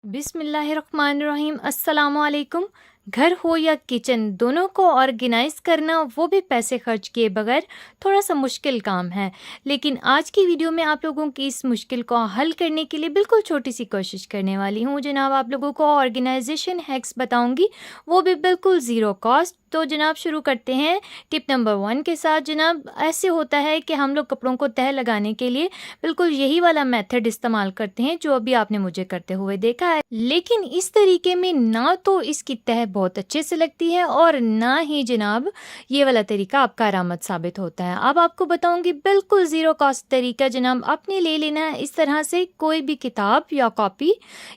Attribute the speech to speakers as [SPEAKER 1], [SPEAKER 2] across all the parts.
[SPEAKER 1] बिस्मिल्लाहिर्रहमानिर्रहीम। अस्सलामुअलैकुम। घर हो या किचन, दोनों को ऑर्गेनाइज करना, वो भी पैसे खर्च किए बगैर, थोड़ा सा मुश्किल काम है। लेकिन आज की वीडियो में आप लोगों की इस मुश्किल को हल करने के लिए बिल्कुल छोटी सी कोशिश करने वाली हूँ। जनाब आप लोगों को ऑर्गेनाइजेशन हैक्स बताऊँगी, वो भी बिल्कुल ज़ीरो कॉस्ट। तो जनाब शुरू करते हैं टिप नंबर 1 के साथ। जनाब ऐसे होता है कि हम लोग कपड़ों को तह लगाने के लिए बिल्कुल यही वाला मेथड इस्तेमाल करते हैं जो अभी आपने मुझे करते हुए देखा है, लेकिन इस तरीके में ना तो इसकी तह बहुत अच्छे से लगती है और ना ही जनाब ये वाला तरीका आपका करामत साबित होता है। अब आपको बताऊंगी बिल्कुल ज़ीरो कॉस्ट तरीका। जनाब आपने ले लेना है इस तरह से कोई भी किताब या कॉपी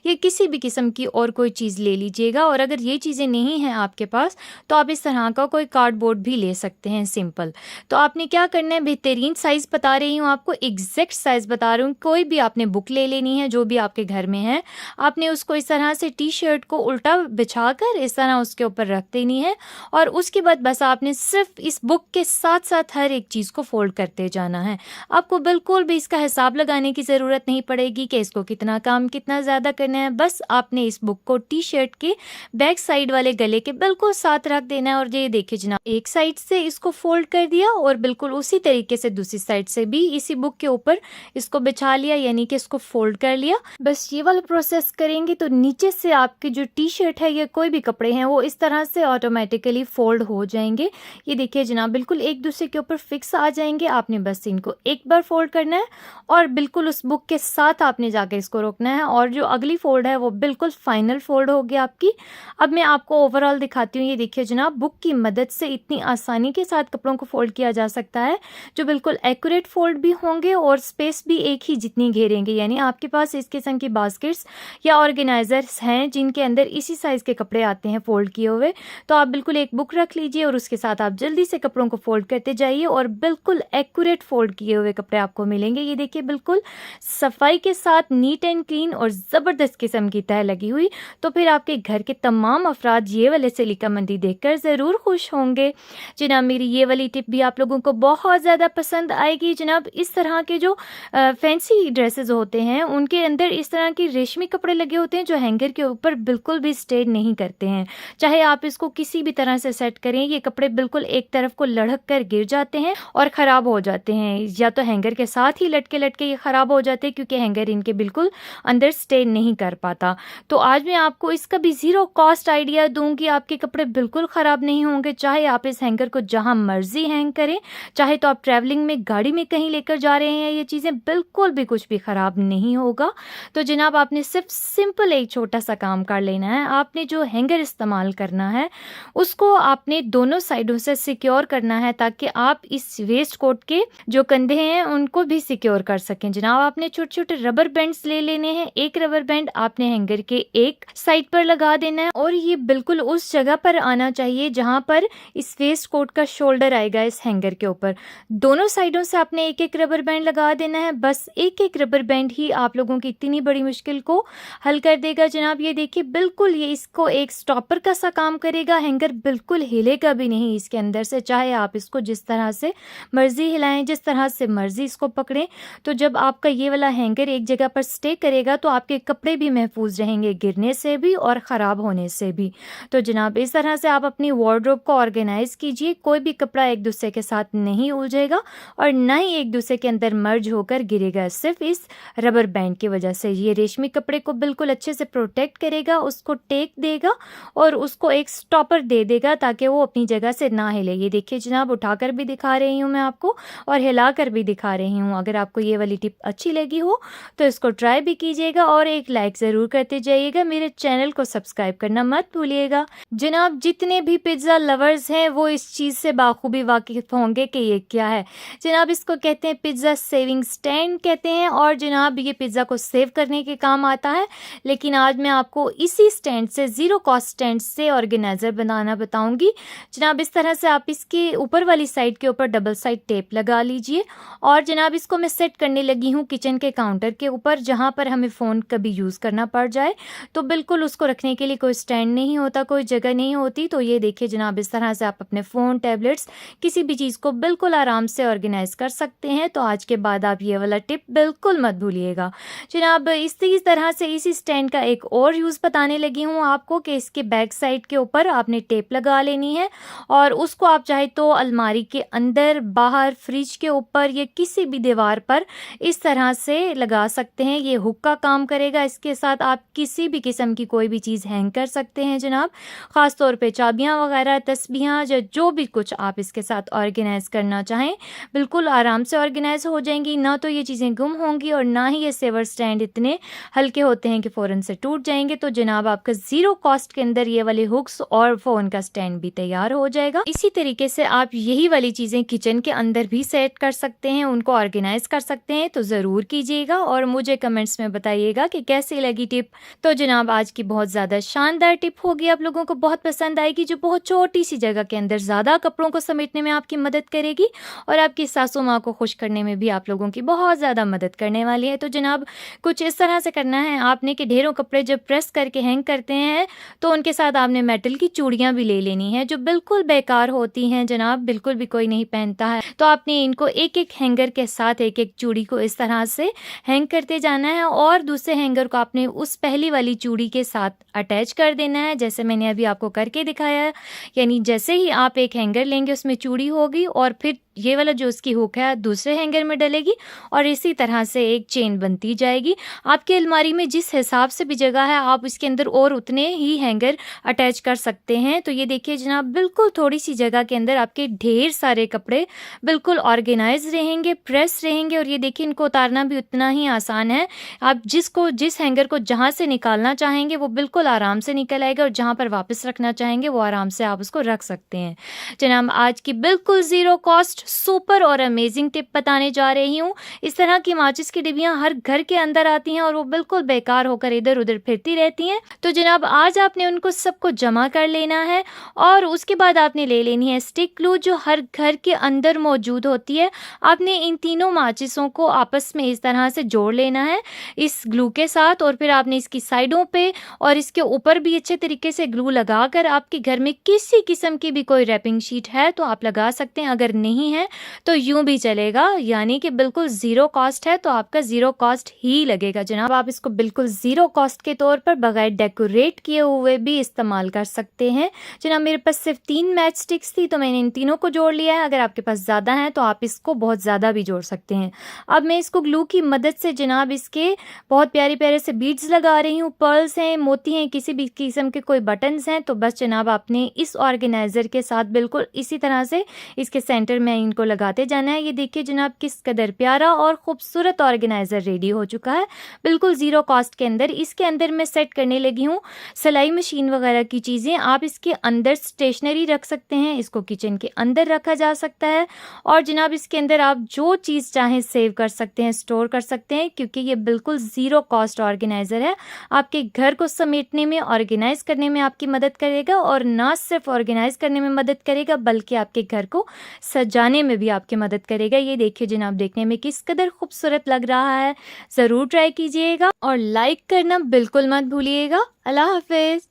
[SPEAKER 1] या किसी भी किस्म की और कोई चीज़ ले लीजिएगा, और अगर ये चीज़ें नहीं हैं आपके पास तो आप इस तरह का कोई कार्डबोर्ड भी ले सकते हैं, सिंपल। तो आपने क्या करना है, बेहतरीन साइज़ बता रही हूँ आपको, एग्जैक्ट साइज़ बता रही हूँ। कोई भी आपने बुक ले लेनी है जो भी आपके घर में है, आपने उसको इस तरह से टी शर्ट को उल्टा बिछाकर इस तरह उसके ऊपर रख देनी है, और उसके बाद बस आपने सिर्फ इस बुक के साथ साथ हर एक चीज़ को फोल्ड करते जाना है। आपको बिल्कुल भी इसका हिसाब लगाने की ज़रूरत नहीं पड़ेगी कि इसको कितना काम कितना ज़्यादा करना है। बस आपने इस बुक को टी शर्ट के बैक साइड वाले गले के बिल्कुल साथ रख देना है, और ये देखिए जनाब एक साइड से इसको फोल्ड कर दिया और बिल्कुल उसी तरीके से दूसरी साइड से भी इसी बुक के ऊपर इसको बिछा लिया, यानी कि इसको फोल्ड कर लिया। बस ये वाला प्रोसेस करेंगे तो नीचे से आपकी जो टी शर्ट है या कोई भी कपड़े हैं वो इस तरह से ऑटोमेटिकली फोल्ड हो जाएंगे। ये देखिए जनाब बिल्कुल एक दूसरे के ऊपर फिक्स आ जाएंगे। आपने बस इनको एक बार फोल्ड करना है और बिल्कुल उस बुक के साथ आपने जाकर इसको रोकना है, और जो अगली फोल्ड है वो बिल्कुल फाइनल फोल्ड होगी आपकी। अब मैं आपको ओवरऑल दिखाती हूँ। ये देखिए जनाब बुक की मदद से इतनी आसानी के साथ कपड़ों को फोल्ड किया जा सकता है, जो बिल्कुल एक्यूरेट फोल्ड भी होंगे और स्पेस भी एक ही जितनी घेरेंगे। यानी आपके पास इस किस्म की बास्केट्स या ऑर्गेनाइजर्स हैं जिनके अंदर इसी साइज़ के कपड़े आते हैं फोल्ड किए हुए, तो आप बिल्कुल एक बुक रख लीजिए और उसके साथ आप जल्दी से कपड़ों को फोल्ड करते जाइए और बिल्कुल एक्यूरेट फोल्ड किए हुए कपड़े आपको मिलेंगे। ये देखिए बिल्कुल सफाई के साथ नीट एंड क्लीन और ज़बरदस्त किस्म की तह लगी हुई। तो फिर आपके घर के तमाम अफराद ये वाले सिलिका मंदी देखकर ज़रूर खुश होंगे। जनाब मेरी ये वाली टिप भी आप लोगों को बहुत ज़्यादा पसंद आएगी। जनाब इस तरह के जो फैंसी ड्रेसेस होते हैं उनके अंदर इस तरह की रेशमी कपड़े लगे होते हैं जो हैंगर के ऊपर बिल्कुल भी स्टे नहीं करते हैं। चाहे आप इसको किसी भी तरह से सेट करें, ये कपड़े बिल्कुल एक तरफ को लढ़क कर गिर जाते हैं और ख़राब हो जाते हैं, या तो हैंगर के साथ ही लटके लटके ये ख़राब हो जाते हैं क्योंकि हैंगर इनके बिल्कुल अंदर स्टे नहीं कर पाता। तो आज मैं आपको इसका भी ज़ीरो कॉस्ट आइडिया दूंगी। आपके कपड़े बिल्कुल ख़राब नहीं होंगे, चाहे आप इस हैंगर को जहाँ मर्जी हैंग करें, चाहे तो आप ट्रैवलिंग में गाड़ी में कहीं लेकर जा रहे हैं, ये चीज़ें बिल्कुल भी कुछ भी ख़राब नहीं होगा। तो जनाब आपने सिर्फ सिंपल एक छोटा सा काम कर लेना है। आपने जो हैंगर इस्तेमाल करना है उसको आपने दोनों साइडों से सिक्योर करना है ताकि आप इस वेस्ट कोट के जो कंधे हैं उनको भी सिक्योर कर सकें। जनाब आपने छोटे छोटे रबर बैंड्स ले लेने हैं। एक रबर बैंड आपने हैंगर के एक साइड पर लगा देना है और ये बिल्कुल उस जगह पर आना चाहिए जहां पर इस वेस्ट कोट का शोल्डर आएगा इस हैंगर के ऊपर। दोनों साइडों से आपने एक एक रबर बैंड लगा देना है। बस एक एक रबर बैंड ही आप लोगों की इतनी बड़ी मुश्किल को हल कर देगा। जनाब ये देखिए बिल्कुल ये इसको एक स्टॉपर का सा काम करेगा। हैंगर बिल्कुल हिलेगा भी नहीं इसके अंदर से, चाहे आप इसको जिस तरह से मर्जी हिलाएं, जिस तरह से मर्जी इसको पकड़ें। तो जब आपका ये वाला हैंगर एक जगह पर स्टे करेगा तो आपके कपड़े भी महफूज रहेंगे गिरने से भी और ख़राब होने से भी। तो जनाब इस तरह से आप अपनी वार्डरोब को ऑर्गेनाइज कीजिए। कोई भी कपड़ा एक दूसरे के साथ नहीं उलझेगा और ना ही एक दूसरे के अंदर मर्ज होकर गिरेगा, सिर्फ इस रबर बैंड की वजह से। ये रेशमी कपड़े को बिल्कुल अच्छे से प्रोटेक्ट करेगा, उसको टेक देगा और उसको एक स्टॉपर दे देगा ताकि वो अपनी जगह से ना हिले। ये देखिए जनाब उठाकर भी दिखा रही हूँ मैं आपको और हिलाकर भी दिखा रही हूँ। अगर आपको ये वाली टिप अच्छी लगी हो तो इसको ट्राई भी कीजिएगा और एक लाइक ज़रूर करते जाइएगा। मेरे चैनल को सब्सक्राइब करना मत भूलिएगा। जनाब जितने भी पिज़्ज़ा लवर्स हैं वो इस चीज़ से बाखूबी वाकिफ़ होंगे कि ये क्या है। जनाब इसको कहते हैं पिज़्ज़ा सेविंग स्टैंड कहते हैं, और जनाब ये पिज़्ज़ा को सेव करने के काम आता है। लेकिन आज मैं आपको इसी स्टैंड से ज़ीरो कॉस्ट स्टैंड स्टैंड से ऑर्गेनाइज़र बनाना बताऊंगी। जनाब इस तरह से आप इसके ऊपर वाली साइड के ऊपर डबल साइड टेप लगा लीजिए और जनाब इसको मैं सेट करने लगी हूँ किचन के काउंटर के ऊपर, जहाँ पर हमें फ़ोन कभी यूज़ करना पड़ जाए तो बिल्कुल उसको रखने के लिए कोई स्टैंड नहीं होता, कोई जगह नहीं होती। तो ये देखिए जनाब इस तरह से आप अपने फ़ोन, टैबलेट्स, किसी भी चीज़ को बिल्कुल आराम से ऑर्गेनाइज़ कर सकते हैं। तो आज के बाद आप ये वाला टिप बिल्कुल मत भूलिएगा। जनाब इसी तरह से इसी स्टैंड का एक और यूज़ बताने लगी हूँ आपको कि इसके बैक साइड के ऊपर आपने टेप लगा लेनी है और उसको आप चाहे तो अलमारी के अंदर, बाहर, फ्रिज के ऊपर या किसी भी दीवार पर इस तरह से लगा सकते हैं। ये हुक का काम करेगा। इसके साथ आप किसी भी किस्म की कोई भी चीज़ हैंग कर सकते हैं जनाब, ख़ास तौर पे चाबियाँ वगैरह, तस्बीहां या जो भी कुछ आप इसके साथ ऑर्गेनाइज़ करना चाहें बिल्कुल आराम से ऑर्गेनाइज हो जाएंगी। ना तो ये चीज़ें गुम होंगी और ना ही ये सेवर स्टैंड इतने हल्के होते हैं कि फ़ौरन से टूट जाएंगे। तो जनाब आपका ज़ीरो कॉस्ट के अंदर ये वाले हुक्स और फ़ोन का स्टैंड भी तैयार हो जाएगा। इसी तरीके से आप यही वाली चीज़ें किचन के अंदर भी सेट कर सकते हैं, उनको ऑर्गेनाइज कर सकते हैं। तो ज़रूर कीजिएगा और मुझे कमेंट्स में बताइएगा कि कैसी लगी टिप। तो जनाब आज की बहुत ज़्यादा शानदार टिप होगी, आप लोगों को बहुत पसंद आएगी, जो बहुत छोटी सी जगह के अंदर ज़्यादा कपड़ों को समेटने में आपकी मदद करेगी और आपकी सासू माँ को खुश करने में भी आप लोगों की बहुत ज़्यादा मदद करने वाली है। तो जनाब कुछ इस तरह से करना है आपने कि ढेरों कपड़े जब प्रेस करके हैंग करते हैं तो उनके साथ आपने मेटल की चूड़ियाँ भी ले लेनी है, जो बिल्कुल बेकार होती हैं जनाब, बिल्कुल भी कोई नहीं पहनता है। तो आपने इनको एक एक हैंगर के साथ एक एक चूड़ी को इस तरह से हैंग करते जाना है और दूसरे हैंगर को आपने उस पहली वाली चूड़ी के साथ अटैच कर देना है, जैसे मैंने अभी आपको करके दिखाया है। यानी जैसे ही आप एक हैंगर लेंगे उसमें चूड़ी होगी और फिर ये वाला जो उसकी हुक है दूसरे हैंगर में डलेगी और इसी तरह से एक चेन बनती जाएगी। आपकी अलमारी में जिस हिसाब से भी जगह है आप इसके अंदर और उतने ही हैंगर अटैच कर सकते हैं। तो ये देखिए जनाब बिल्कुल थोड़ी सी जगह के अंदर आपके ढेर सारे कपड़े बिल्कुल ऑर्गेनाइज रहेंगे, प्रेस रहेंगे और ये देखिए इनको उतारना भी उतना ही आसान है। आप जिस हैंगर को जहाँ से निकालना चाहेंगे वो बिल्कुल आराम से निकल आएगा और जहाँ पर वापस रखना चाहेंगे वो आराम से आप उसको रख सकते हैं। जनाब आज की बिल्कुल ज़ीरो कॉस्ट, सुपर और अमेजिंग टिप बताने जा रही हूँ। इस तरह की माचिस की डिब्बियाँ हर घर के अंदर आती हैं और वो बिल्कुल बेकार होकर इधर उधर फिरती रहती हैं। तो जनाब आज आपने उनको सबको जमा कर लेना है और उसके बाद आपने ले लेनी है स्टिक ग्लू, जो हर घर के अंदर मौजूद होती है। आपने इन तीनों माचिसों को आपस में इस तरह से जोड़ लेना है इस ग्लू के साथ और फिर आपने इसकी साइडों पे और इसके ऊपर भी अच्छे तरीके से ग्लू लगाकर आपके घर में किसी किस्म की भी कोई रैपिंग शीट है तो आप लगा सकते हैं, अगर नहीं है तो यूं भी चलेगा। यानी कि बिल्कुल ज़ीरो कॉस्ट है तो आपका ज़ीरो कॉस्ट ही लगेगा जनाब। आप इसको बिल्कुल ज़ीरो कॉस्ट के तौर पर बगैर डेकोरेट किए हुए भी इस्तेमाल कर सकते हैं। जनाब मेरे पास सिर्फ 3 मैच स्टिक्स थी तो मैंने इन तीनों को जोड़ लिया है। अगर आपके पास ज़्यादा है तो आप इसको बहुत ज़्यादा भी जोड़ सकते हैं। अब मैं इसको ग्लू की मदद से जनाब इसके बहुत प्यारे प्यारे से बीड्स लगा रही हूँ, पर्ल्स हैं, मोती हैं, किसी भी किस्म के कोई बटन्स हैं। तो बस जनाब आपने इस ऑर्गेनाइज़र के साथ बिल्कुल इसी तरह से इसके सेंटर में इनको लगाते जाना है। ये देखिए जनाब किस कदर प्यारा और खूबसूरत ऑर्गेनाइज़र रेडी हो चुका है बिल्कुल ज़ीरो कॉस्ट के अंदर। इसके अंदर मैं सेट करने लगी हूँ सिलाई मशीन वगैरह की चीज़ें। आप इसके अंदर स्टेशनरी रख सकते हैं, इसको किचन के अंदर रखा जा सकता है और जनाब इसके अंदर आप जो चीज़ चाहें सेव कर सकते हैं, स्टोर कर सकते हैं, क्योंकि ये बिल्कुल ज़ीरो कॉस्ट ऑर्गेनाइज़र है। आपके घर को समेटने में, ऑर्गेनाइज करने में आपकी मदद करेगा और ना सिर्फ ऑर्गेनाइज करने में मदद करेगा बल्कि आपके घर को सजाने में भी आपकी मदद करेगा। ये देखिए जनाब देखने में किस कदर खूबसूरत लग रहा है। ज़रूर ट्राई कीजिएगा और लाइक करना बिल्कुल मत भूलिएगा। अल्लाह हाफिज़।